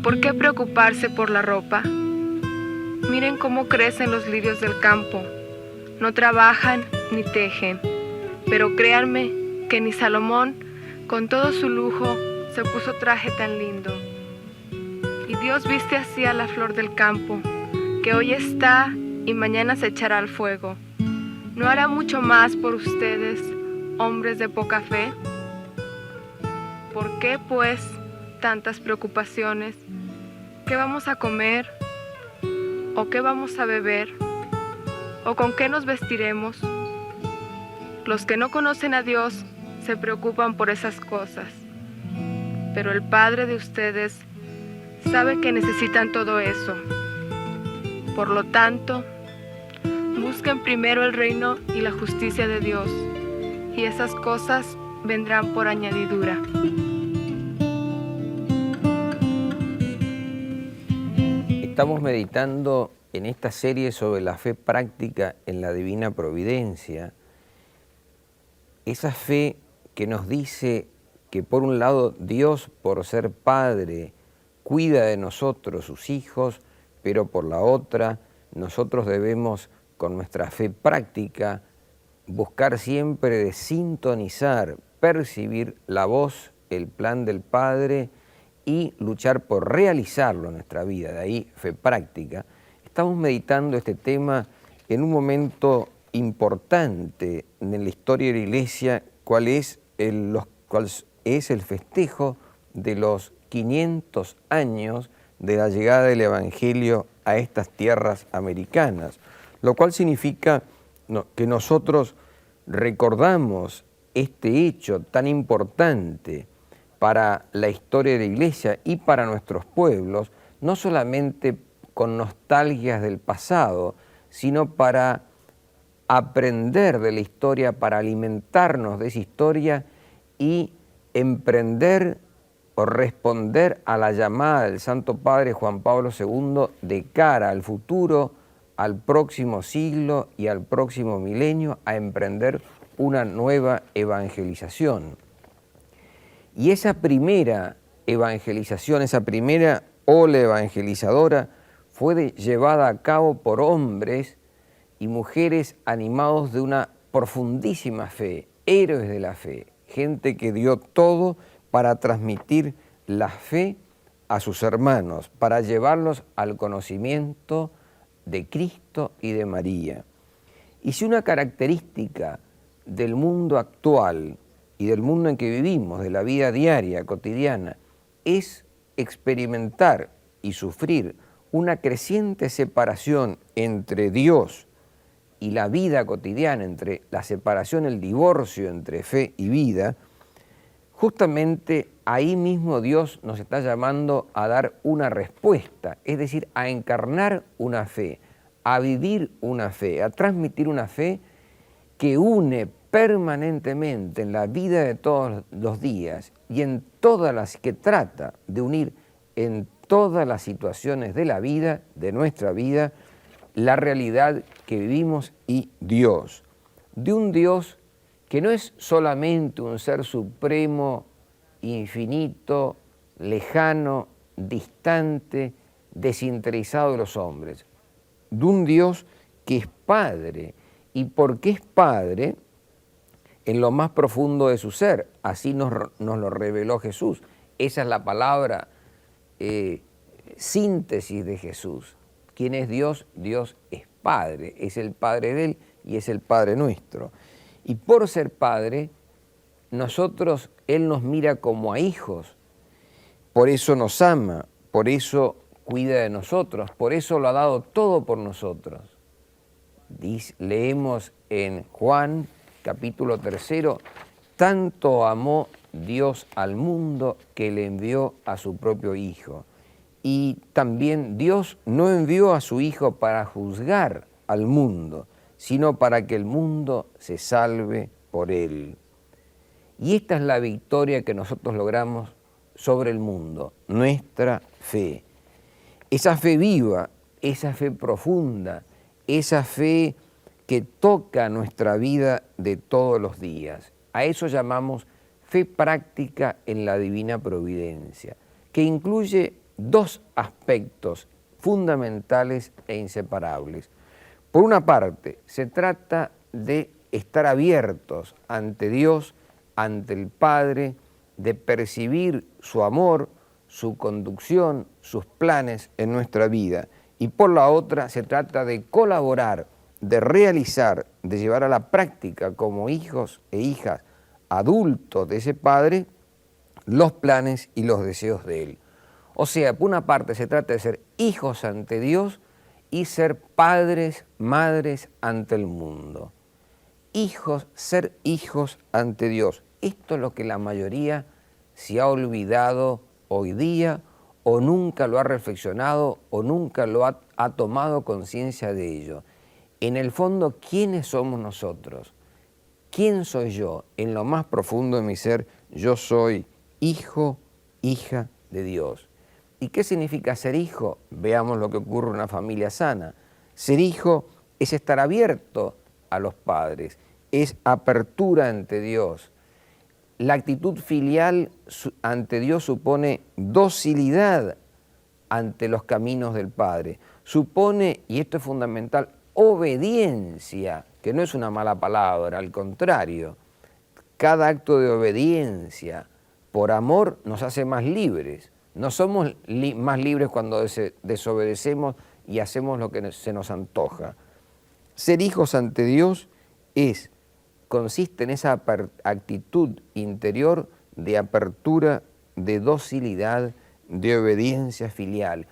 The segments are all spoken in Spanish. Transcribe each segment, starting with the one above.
¿Por qué preocuparse por la ropa? Miren cómo crecen los lirios del campo. No trabajan ni tejen, pero créanme que ni Salomón, con todo su lujo, se puso traje tan lindo. Y Dios viste así a la flor del campo, que hoy está y mañana se echará al fuego. ¿No hará mucho más por ustedes, hombres de poca fe? ¿Por qué, pues, tantas preocupaciones? ¿Qué vamos a comer? ¿O qué vamos a beber? ¿O con qué nos vestiremos? Los que no conocen a Dios se preocupan por esas cosas. Pero el Padre de ustedes sabe que necesitan todo eso. Por lo tanto, busquen primero el reino y la justicia de Dios, y esas cosas vendrán por añadidura. Estamos meditando en esta serie sobre la fe práctica en la divina providencia. Esa fe que nos dice que por un lado Dios, por ser Padre, cuida de nosotros, sus hijos, pero por la otra nosotros debemos, con nuestra fe práctica, buscar siempre de sintonizar, percibir la voz, el plan del Padre y luchar por realizarlo en nuestra vida, de ahí fe práctica. Estamos meditando este tema en un momento importante en la historia de la Iglesia, cuál es el festejo de los 500 años de la llegada del Evangelio a estas tierras americanas, lo cual significa que nosotros recordamos este hecho tan importante para la historia de la Iglesia y para nuestros pueblos, no solamente con nostalgias del pasado, sino para aprender de la historia, para alimentarnos de esa historia y emprender o responder a la llamada del Santo Padre Juan Pablo II de cara al futuro, al próximo siglo y al próximo milenio, a emprender una nueva evangelización. Y esa primera evangelización, esa primera ola evangelizadora fue llevada a cabo por hombres y mujeres animados de una profundísima fe, héroes de la fe, gente que dio todo para transmitir la fe a sus hermanos, para llevarlos al conocimiento de Cristo y de María. Y si una característica del mundo actual y del mundo en que vivimos, de la vida diaria, cotidiana, es experimentar y sufrir una creciente separación entre Dios y la vida cotidiana, entre la separación, el divorcio entre fe y vida, justamente ahí mismo Dios nos está llamando a dar una respuesta, es decir, a encarnar una fe, a vivir una fe, a transmitir una fe que une permanentemente en la vida de todos los días y en todas las que trata de unir en todas las situaciones de la vida, de nuestra vida, la realidad que vivimos y Dios. De un Dios que no es solamente un ser supremo, infinito, lejano, distante, desinteresado de los hombres. De un Dios que es Padre. ¿Y porque es Padre? En lo más profundo de su ser. Así nos lo reveló Jesús. Esa es la palabra síntesis de Jesús. ¿Quién es Dios? Dios es Padre. Es el Padre de Él y es el Padre nuestro. Y por ser Padre, nosotros, Él nos mira como a hijos. Por eso nos ama, por eso cuida de nosotros, por eso lo ha dado todo por nosotros. Leemos en Juan, capítulo 3, tanto amó Dios al mundo que le envió a su propio Hijo. Y también Dios no envió a su Hijo para juzgar al mundo, sino para que el mundo se salve por Él. Y esta es la victoria que nosotros logramos sobre el mundo, nuestra fe. Esa fe viva, esa fe profunda, esa fe que toca nuestra vida de todos los días. A eso llamamos fe práctica en la divina providencia, que incluye dos aspectos fundamentales e inseparables. Por una parte, se trata de estar abiertos ante Dios, ante el Padre, de percibir su amor, su conducción, sus planes en nuestra vida. Y por la otra, se trata de colaborar, de realizar, de llevar a la práctica como hijos e hijas adultos de ese Padre, los planes y los deseos de Él. O sea, por una parte se trata de ser hijos ante Dios y ser padres, madres ante el mundo. Ser hijos ante Dios. Esto es lo que la mayoría se ha olvidado hoy día, o nunca lo ha reflexionado, o nunca lo ha tomado conciencia de ello. En el fondo, ¿quiénes somos nosotros? ¿Quién soy yo? En lo más profundo de mi ser, yo soy hijo, hija de Dios. ¿Y qué significa ser hijo? Veamos lo que ocurre en una familia sana. Ser hijo es estar abierto a los padres, es apertura ante Dios. La actitud filial ante Dios supone docilidad ante los caminos del Padre. Supone, y esto es fundamental, obediencia, que no es una mala palabra, al contrario. Cada acto de obediencia por amor nos hace más libres. No somos más libres cuando desobedecemos y hacemos lo que se nos antoja. Ser hijos ante Dios consiste en esa actitud interior de apertura, de docilidad, de obediencia filial.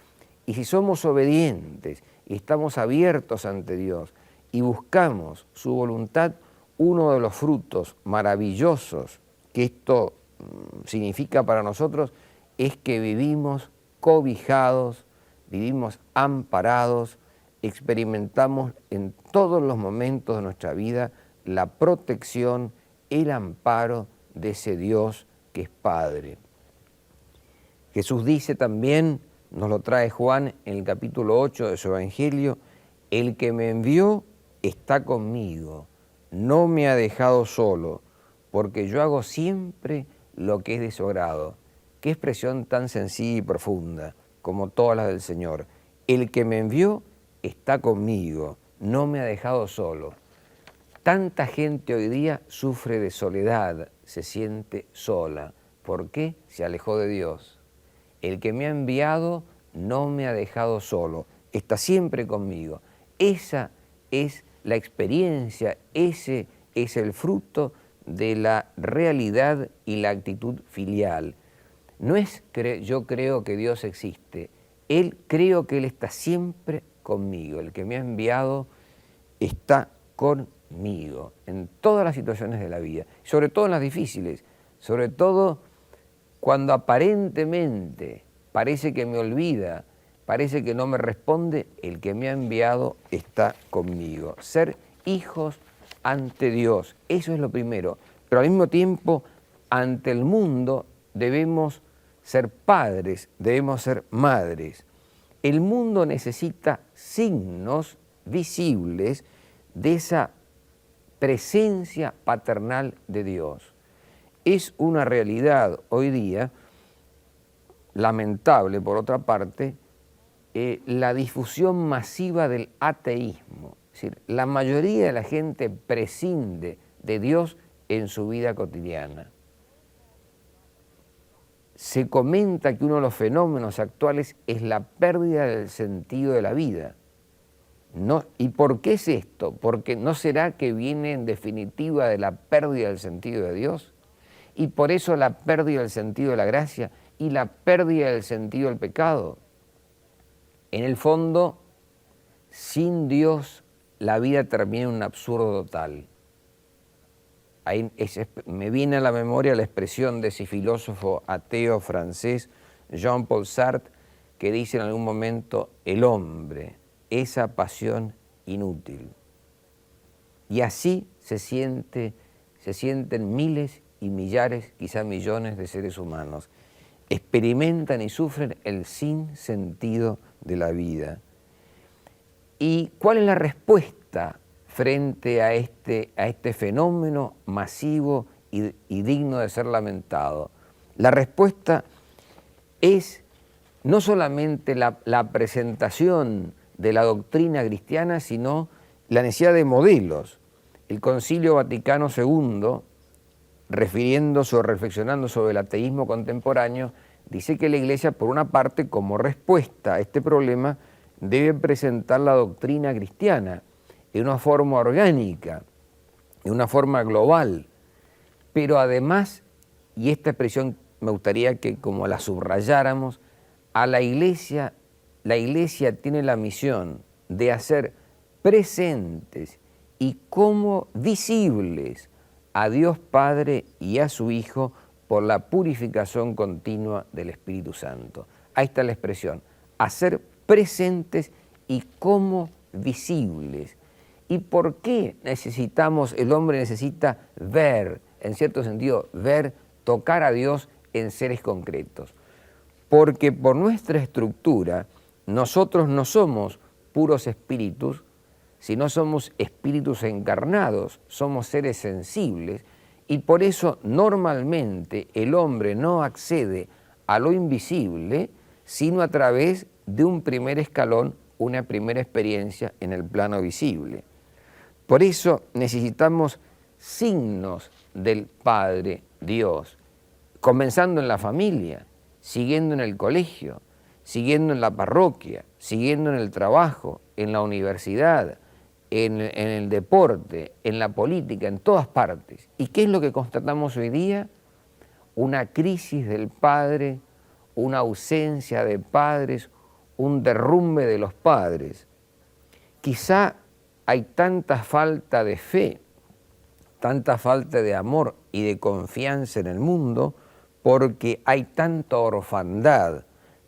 Y si somos obedientes y estamos abiertos ante Dios y buscamos su voluntad, uno de los frutos maravillosos que esto significa para nosotros es que vivimos cobijados, vivimos amparados, experimentamos en todos los momentos de nuestra vida la protección, el amparo de ese Dios que es Padre. Jesús dice también, nos lo trae Juan en el capítulo 8 de su Evangelio, el que me envió está conmigo, no me ha dejado solo, porque yo hago siempre lo que es de su agrado. Qué expresión tan sencilla y profunda, como todas las del Señor. El que me envió está conmigo, no me ha dejado solo. Tanta gente hoy día sufre de soledad, se siente sola. ¿Por qué? Se alejó de Dios. El que me ha enviado no me ha dejado solo, está siempre conmigo. Esa es la experiencia, ese es el fruto de la realidad y la actitud filial. No es yo creo que Dios existe, creo que Él está siempre conmigo. El que me ha enviado está conmigo en todas las situaciones de la vida, sobre todo en las difíciles, sobre todo cuando aparentemente parece que me olvida, parece que no me responde, el que me ha enviado está conmigo. Ser hijos ante Dios, eso es lo primero, pero al mismo tiempo ante el mundo debemos ser padres, debemos ser madres. El mundo necesita signos visibles de esa presencia paternal de Dios. Es una realidad hoy día, lamentable por otra parte, la difusión masiva del ateísmo. Es decir, la mayoría de la gente prescinde de Dios en su vida cotidiana. Se comenta que uno de los fenómenos actuales es la pérdida del sentido de la vida. ¿Y por qué es esto? Porque ¿no será que viene en definitiva de la pérdida del sentido de Dios? Y por eso la pérdida del sentido de la gracia y la pérdida del sentido del pecado. En el fondo, sin Dios, la vida termina en un absurdo total. Ahí me viene a la memoria la expresión de ese filósofo ateo francés, Jean-Paul Sartre, que dice en algún momento, el hombre, esa pasión inútil. Y así se sienten miles y millares, quizá millones de seres humanos. Experimentan y sufren el sinsentido de la vida. ¿Y cuál es la respuesta frente a este fenómeno masivo y digno de ser lamentado? La respuesta es no solamente la presentación de la doctrina cristiana, sino la necesidad de modelos. El Concilio Vaticano II, refiriéndose o reflexionando sobre el ateísmo contemporáneo, dice que la Iglesia, por una parte, como respuesta a este problema, debe presentar la doctrina cristiana en una forma orgánica, en una forma global, pero además, y esta expresión me gustaría que como la subrayáramos, a la Iglesia tiene la misión de hacer presentes y como visibles a Dios Padre y a su Hijo por la purificación continua del Espíritu Santo. Ahí está la expresión, hacer presentes y como visibles. ¿Y por qué el hombre necesita ver, en cierto sentido, ver, tocar a Dios en seres concretos? Porque por nuestra estructura, nosotros no somos puros espíritus, sino somos espíritus encarnados, somos seres sensibles, y por eso normalmente el hombre no accede a lo invisible, sino a través de un primer escalón, una primera experiencia en el plano visible. Por eso necesitamos signos del Padre Dios, comenzando en la familia, siguiendo en el colegio, siguiendo en la parroquia, siguiendo en el trabajo, en la universidad, en el deporte, en la política, en todas partes. ¿Y qué es lo que constatamos hoy día? Una crisis del padre, una ausencia de padres, un derrumbe de los padres. Quizá hay tanta falta de fe, tanta falta de amor y de confianza en el mundo, porque hay tanta orfandad,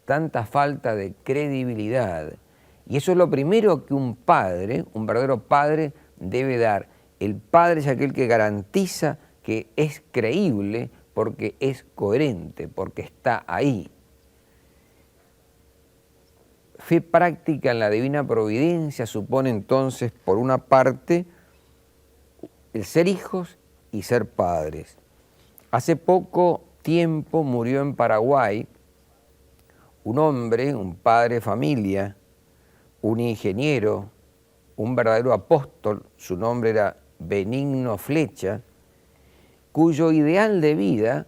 tanta falta de credibilidad. Y eso es lo primero que un padre, un verdadero padre, debe dar. El padre es aquel que garantiza que es creíble porque es coherente, porque está ahí. Fe práctica en la divina providencia supone entonces, por una parte, el ser hijos y ser padres. Hace poco tiempo murió en Paraguay un hombre, un padre de familia, un ingeniero, un verdadero apóstol, su nombre era Benigno Flecha, cuyo ideal de vida,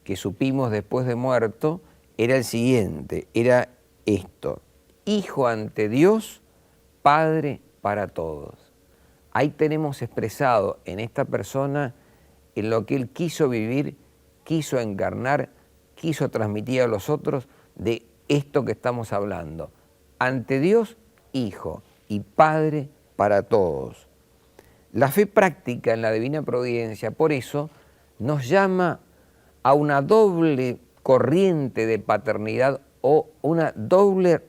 que supimos después de muerto, era el siguiente, era esto: hijo ante Dios, padre para todos. Ahí tenemos expresado en esta persona en lo que él quiso vivir, quiso encarnar, quiso transmitir a los otros de esto que estamos hablando. Ante Dios, hijo, y padre para todos. La fe práctica en la divina providencia, por eso, nos llama a una doble corriente de paternidad o una doble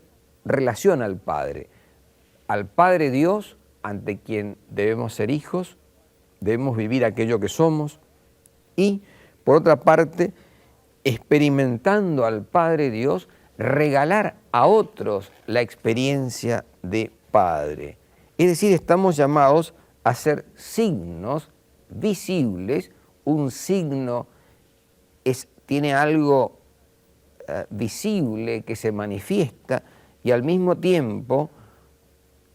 relación al Padre. Al Padre Dios, ante quien debemos ser hijos, debemos vivir aquello que somos, y, por otra parte, experimentando al Padre Dios, regalar a otros la experiencia de Padre. Es decir, estamos llamados a ser signos visibles. Un signo tiene algo visible que se manifiesta y al mismo tiempo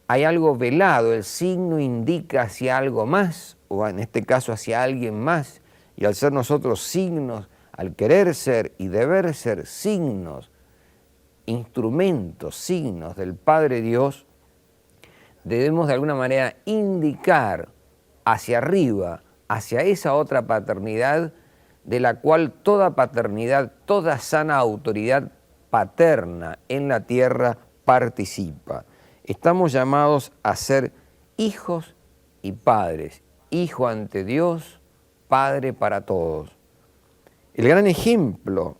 hay algo velado. El signo indica hacia algo más, o en este caso hacia alguien más, y al ser nosotros signos, al querer ser y deber ser signos, instrumentos, signos del Padre Dios, debemos de alguna manera indicar hacia arriba, hacia esa otra paternidad de la cual toda paternidad, toda sana autoridad paterna en la tierra participa. Estamos llamados a ser hijos y padres, hijo ante Dios, padre para todos. El gran ejemplo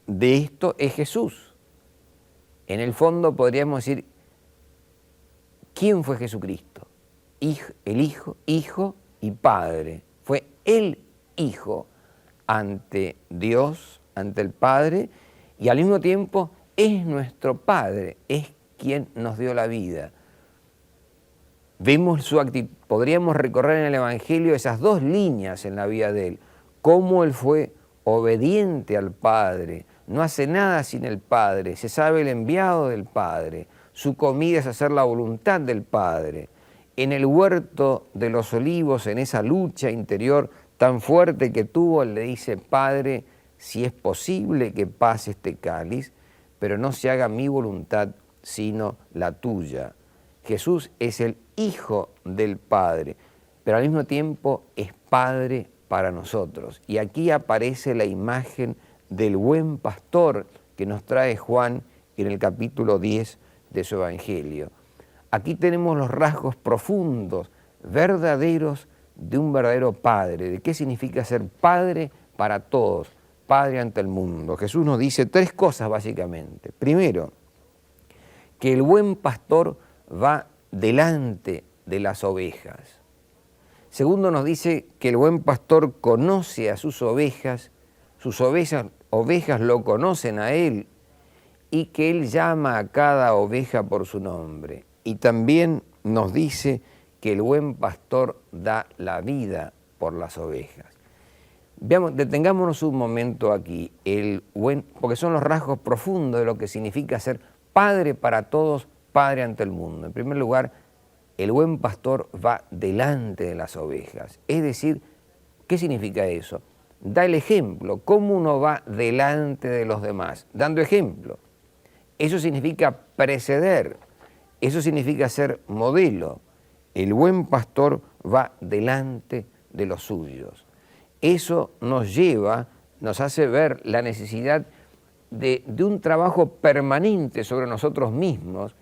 de esto es Jesús. En el fondo podríamos decir, ¿quién fue Jesucristo? El Hijo y Padre. Fue el Hijo ante Dios, ante el Padre, y al mismo tiempo es nuestro Padre, es quien nos dio la vida. Vemos su actitud, podríamos recorrer en el Evangelio esas dos líneas en la vida de Él, cómo Él fue obediente al Padre, no hace nada sin el Padre, se sabe el enviado del Padre, su comida es hacer la voluntad del Padre. En el huerto de los olivos, en esa lucha interior tan fuerte que tuvo, él le dice: Padre, si es posible que pase este cáliz, pero no se haga mi voluntad sino la tuya. Jesús es el Hijo del Padre, pero al mismo tiempo es Padre para nosotros. Y aquí aparece la imagen del buen pastor que nos trae Juan en el capítulo 10 de su Evangelio. Aquí tenemos los rasgos profundos, verdaderos, de un verdadero padre. ¿De qué significa ser padre para todos? Padre ante el mundo. Jesús nos dice 3 cosas básicamente. Primero, que el buen pastor va delante de las ovejas. Segundo, nos dice que el buen pastor conoce a sus ovejas lo conocen a él, y que él llama a cada oveja por su nombre. Y también nos dice que el buen pastor da la vida por las ovejas. Veamos, detengámonos un momento aquí, porque son los rasgos profundos de lo que significa ser padre para todos, padre ante el mundo. En primer lugar, el buen pastor va delante de las ovejas. Es decir, ¿qué significa eso? Da el ejemplo. ¿Cómo uno va delante de los demás? Dando ejemplo. Eso significa preceder. Eso significa ser modelo. El buen pastor va delante de los suyos. Eso nos hace ver la necesidad de un trabajo permanente sobre nosotros mismos.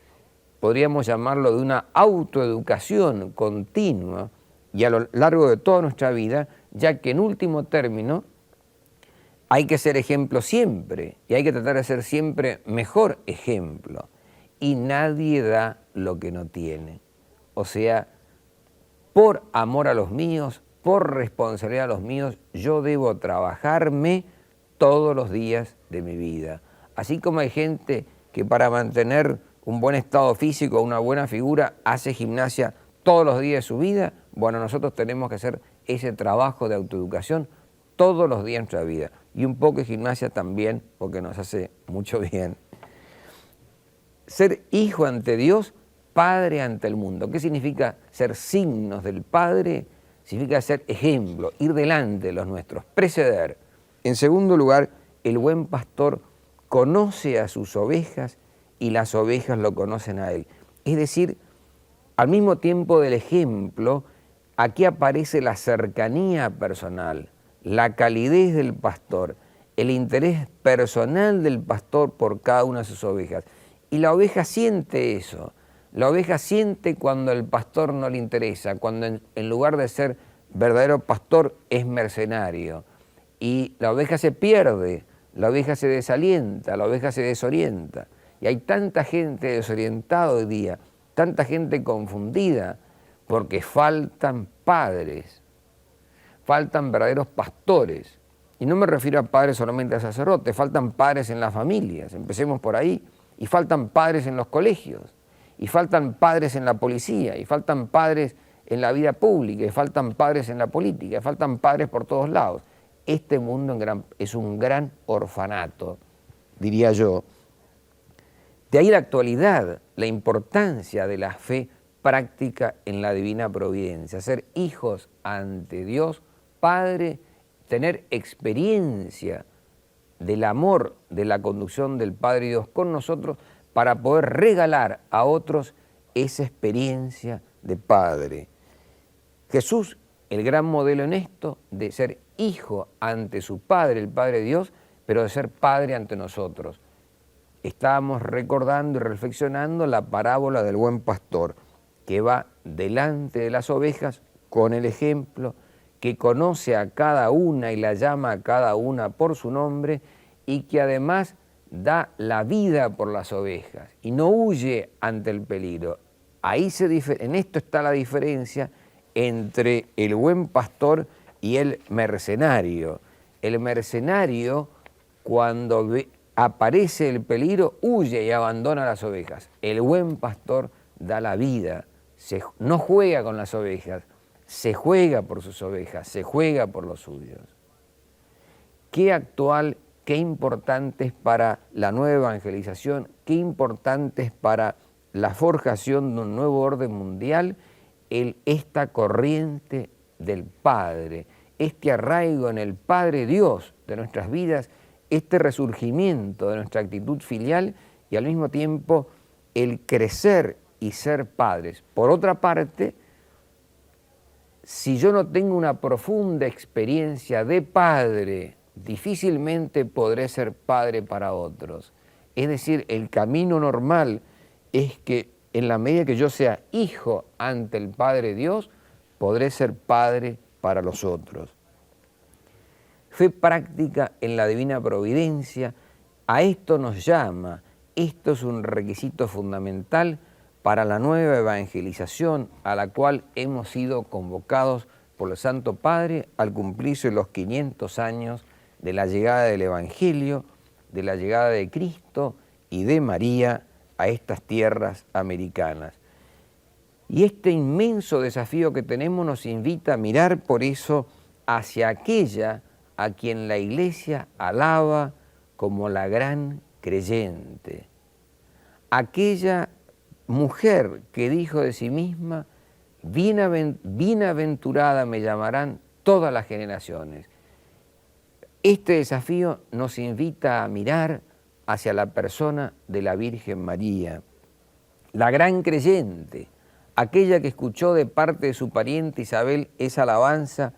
Podríamos llamarlo de una autoeducación continua y a lo largo de toda nuestra vida, ya que en último término hay que ser ejemplo siempre y hay que tratar de ser siempre mejor ejemplo. Y nadie da lo que no tiene. O sea, por amor a los míos, por responsabilidad a los míos, yo debo trabajarme todos los días de mi vida. Así como hay gente que para mantener un buen estado físico, una buena figura, hace gimnasia todos los días de su vida, bueno, nosotros tenemos que hacer ese trabajo de autoeducación todos los días de nuestra vida. Y un poco de gimnasia también, porque nos hace mucho bien. Ser hijo ante Dios, padre ante el mundo. ¿Qué significa ser signos del Padre? Significa ser ejemplo, ir delante de los nuestros, preceder. En segundo lugar, el buen pastor conoce a sus ovejas y las ovejas lo conocen a él. Es decir, al mismo tiempo del ejemplo, aquí aparece la cercanía personal, la calidez del pastor, el interés personal del pastor por cada una de sus ovejas. Y la oveja siente eso. La oveja siente cuando el pastor no le interesa, cuando en lugar de ser verdadero pastor es mercenario. Y la oveja se pierde, la oveja se desalienta, la oveja se desorienta. Y hay tanta gente desorientada hoy día, tanta gente confundida, porque faltan padres, faltan verdaderos pastores. Y no me refiero a padres solamente a sacerdotes, faltan padres en las familias, empecemos por ahí. Y faltan padres en los colegios, y faltan padres en la policía, y faltan padres en la vida pública, y faltan padres en la política, y faltan padres por todos lados. Este mundo es un gran orfanato, diría yo. De ahí la actualidad, la importancia de la fe práctica en la divina providencia, ser hijos ante Dios, Padre, tener experiencia del amor, de la conducción del Padre Dios con nosotros para poder regalar a otros esa experiencia de Padre. Jesús, el gran modelo en esto, de ser hijo ante su Padre, el Padre Dios, pero de ser Padre ante nosotros. Estábamos recordando y reflexionando la parábola del buen pastor, que va delante de las ovejas con el ejemplo, que conoce a cada una y la llama a cada una por su nombre y que además da la vida por las ovejas y no huye ante el peligro. En esto está la diferencia entre el buen pastor y el mercenario. El mercenario, cuando aparece el peligro, huye y abandona las ovejas. El buen pastor da la vida, no juega con las ovejas, se juega por sus ovejas, se juega por los suyos. Qué actual, qué importante es para la nueva evangelización, qué importante es para la forjación de un nuevo orden mundial, esta corriente del Padre, este arraigo en el Padre Dios de nuestras vidas, este resurgimiento de nuestra actitud filial y al mismo tiempo el crecer y ser padres. Por otra parte, si yo no tengo una profunda experiencia de padre, difícilmente podré ser padre para otros. Es decir, el camino normal es que en la medida que yo sea hijo ante el Padre Dios, podré ser padre para los otros. Fe práctica en la divina providencia, a esto nos llama, esto es un requisito fundamental para la nueva evangelización a la cual hemos sido convocados por el Santo Padre al cumplirse los 500 años de la llegada del Evangelio, de la llegada de Cristo y de María a estas tierras americanas. Y este inmenso desafío que tenemos nos invita a mirar por eso hacia aquella a quien la Iglesia alaba como la gran creyente, aquella mujer que dijo de sí misma, bienaventurada me llamarán todas las generaciones. Este desafío nos invita a mirar hacia la persona de la Virgen María, la gran creyente, aquella que escuchó de parte de su pariente Isabel esa alabanza,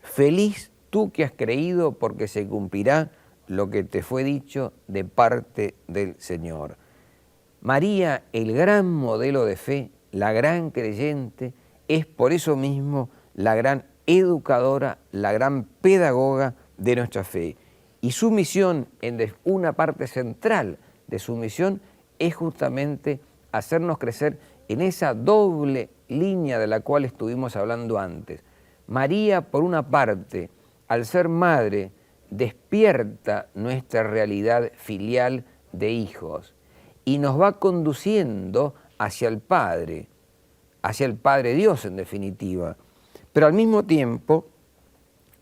feliz tú que has creído porque se cumplirá lo que te fue dicho de parte del Señor. María, el gran modelo de fe, la gran creyente, es por eso mismo la gran educadora, la gran pedagoga de nuestra fe. Y su misión, una parte central de su misión, es justamente hacernos crecer en esa doble línea de la cual estuvimos hablando antes. María, por una parte, al ser madre, despierta nuestra realidad filial de hijos y nos va conduciendo hacia el Padre Dios en definitiva. Pero al mismo tiempo,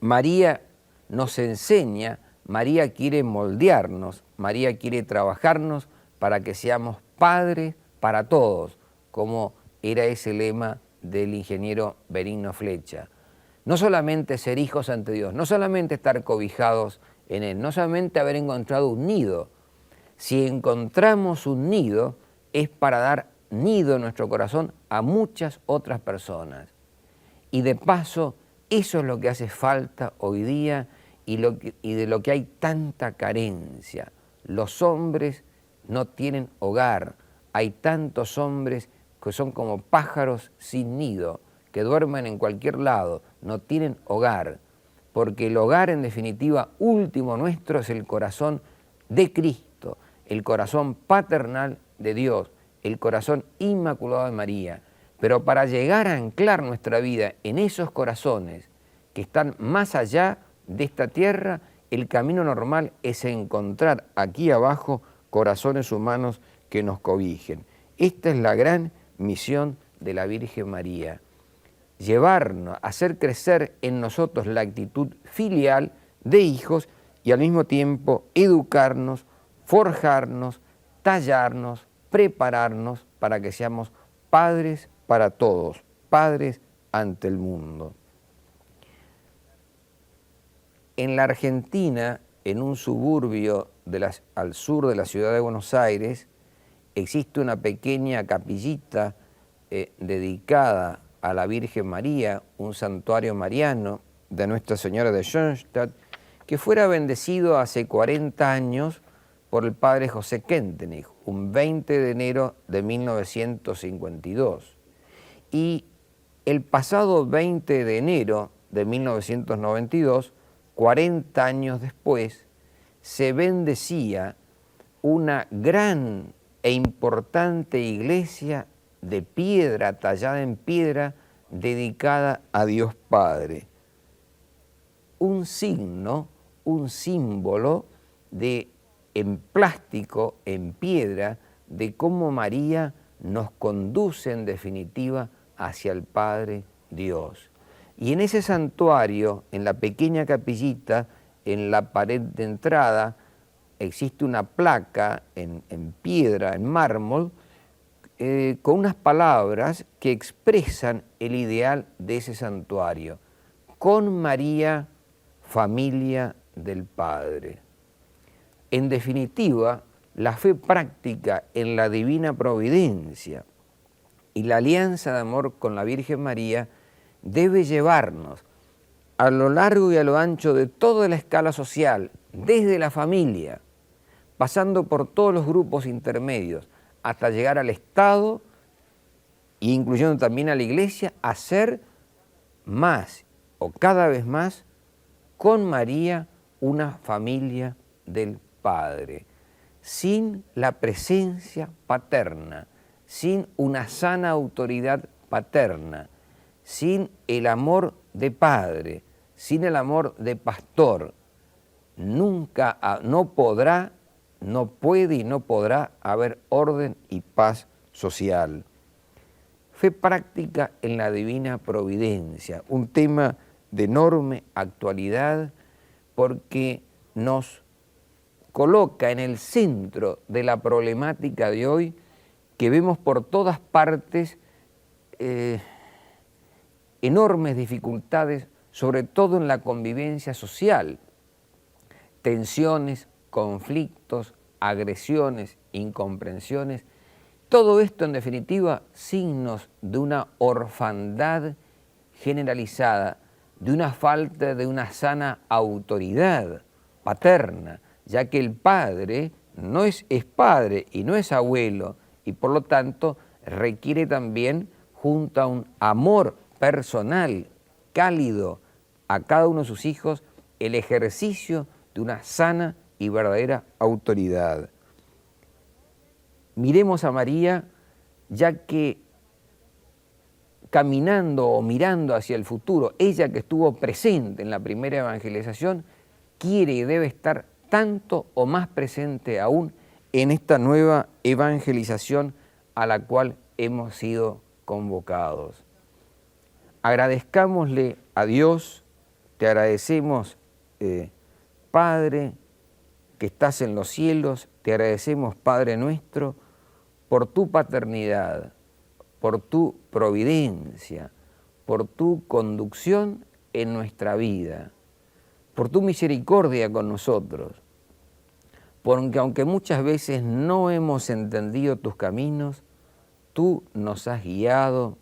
María nos enseña, María quiere moldearnos, María quiere trabajarnos para que seamos padres para todos, como era ese lema del ingeniero Benigno Flecha. No solamente ser hijos ante Dios, no solamente estar cobijados en Él, no solamente haber encontrado un nido. Si encontramos un nido, es para dar nido en nuestro corazón a muchas otras personas. Y de paso, eso es lo que hace falta hoy día y de lo que hay tanta carencia. Los hombres no tienen hogar. Hay tantos hombres que son como pájaros sin nido, que duermen en cualquier lado, no tienen hogar. Porque el hogar, en definitiva, último nuestro es el corazón de Cristo, el corazón paternal de Dios, el corazón inmaculado de María. Pero para llegar a anclar nuestra vida en esos corazones que están más allá de esta tierra, el camino normal es encontrar aquí abajo corazones humanos que nos cobijen. Esta es la gran misión de la Virgen María, llevarnos, hacer crecer en nosotros la actitud filial de hijos y al mismo tiempo educarnos, forjarnos, tallarnos, prepararnos para que seamos padres para todos, padres ante el mundo. En la Argentina, en un suburbio al sur de la ciudad de Buenos Aires, existe una pequeña capillita dedicada a la Virgen María, un santuario mariano de Nuestra Señora de Schoenstatt, que fuera bendecido hace 40 años por el padre José Kentenich, un 20 de enero de 1952. Y el pasado 20 de enero de 1992, 40 años después, se bendecía una gran e importante iglesia de piedra, tallada en piedra, dedicada a Dios Padre. Un signo, un símbolo en plástico, en piedra, de cómo María nos conduce en definitiva hacia el Padre Dios. Y en ese santuario, en la pequeña capillita, en la pared de entrada, existe una placa en piedra, en mármol, con unas palabras que expresan el ideal de ese santuario. Con María, familia del Padre. En definitiva, la fe práctica en la divina providencia y la alianza de amor con la Virgen María debe llevarnos a lo largo y a lo ancho de toda la escala social, desde la familia, pasando por todos los grupos intermedios, hasta llegar al Estado e incluyendo también a la Iglesia, a ser más o cada vez más con María una familia del Padre, sin la presencia paterna, sin una sana autoridad paterna, sin el amor de padre, sin el amor de pastor, nunca, no puede y no podrá haber orden y paz social. Fe práctica en la divina providencia, un tema de enorme actualidad porque nos coloca en el centro de la problemática de hoy que vemos por todas partes enormes dificultades, sobre todo en la convivencia social, tensiones, conflictos, agresiones, incomprensiones, todo esto en definitiva signos de una orfandad generalizada, de una falta de una sana autoridad paterna, ya que el padre no es padre y no es abuelo, y por lo tanto requiere también, junto a un amor personal, cálido a cada uno de sus hijos, el ejercicio de una sana y verdadera autoridad. Miremos a María, ya que caminando o mirando hacia el futuro, ella que estuvo presente en la primera evangelización, quiere y debe estar tanto o más presente aún en esta nueva evangelización a la cual hemos sido convocados. Agradezcámosle a Dios, te agradecemos, Padre, que estás en los cielos, te agradecemos, Padre nuestro, por tu paternidad, por tu providencia, por tu conducción en nuestra vida, por tu misericordia con nosotros, porque aunque muchas veces no hemos entendido tus caminos, tú nos has guiado,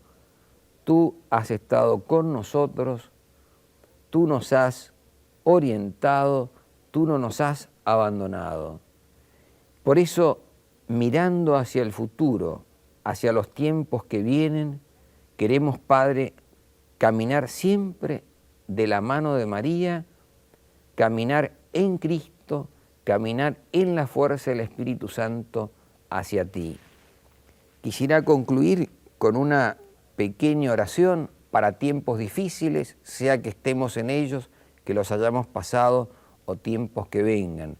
tú has estado con nosotros, tú nos has orientado, tú no nos has abandonado. Por eso, mirando hacia el futuro, hacia los tiempos que vienen, queremos, Padre, caminar siempre de la mano de María, caminar en Cristo, caminar en la fuerza del Espíritu Santo hacia ti. Quisiera concluir con una pequeña oración para tiempos difíciles, sea que estemos en ellos, que los hayamos pasado o tiempos que vengan.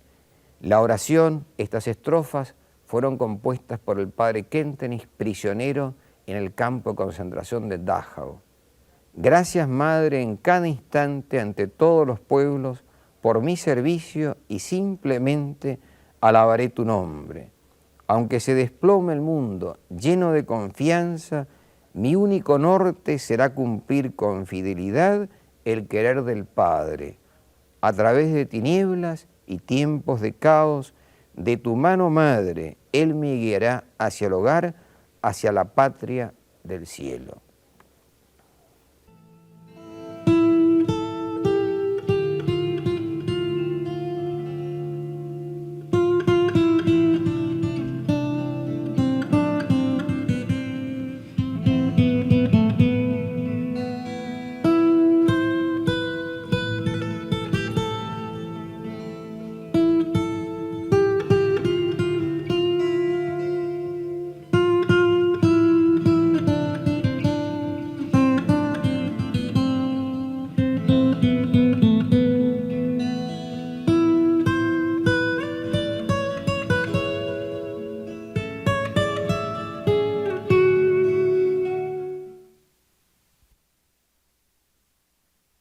La oración, estas estrofas, fueron compuestas por el padre Kentenich, prisionero en el campo de concentración de Dachau. Gracias, Madre, en cada instante ante todos los pueblos, por mi servicio y simplemente alabaré tu nombre. Aunque se desplome el mundo lleno de confianza, mi único norte será cumplir con fidelidad el querer del Padre. A través de tinieblas y tiempos de caos, de tu mano, Madre, Él me guiará hacia el hogar, hacia la patria del cielo.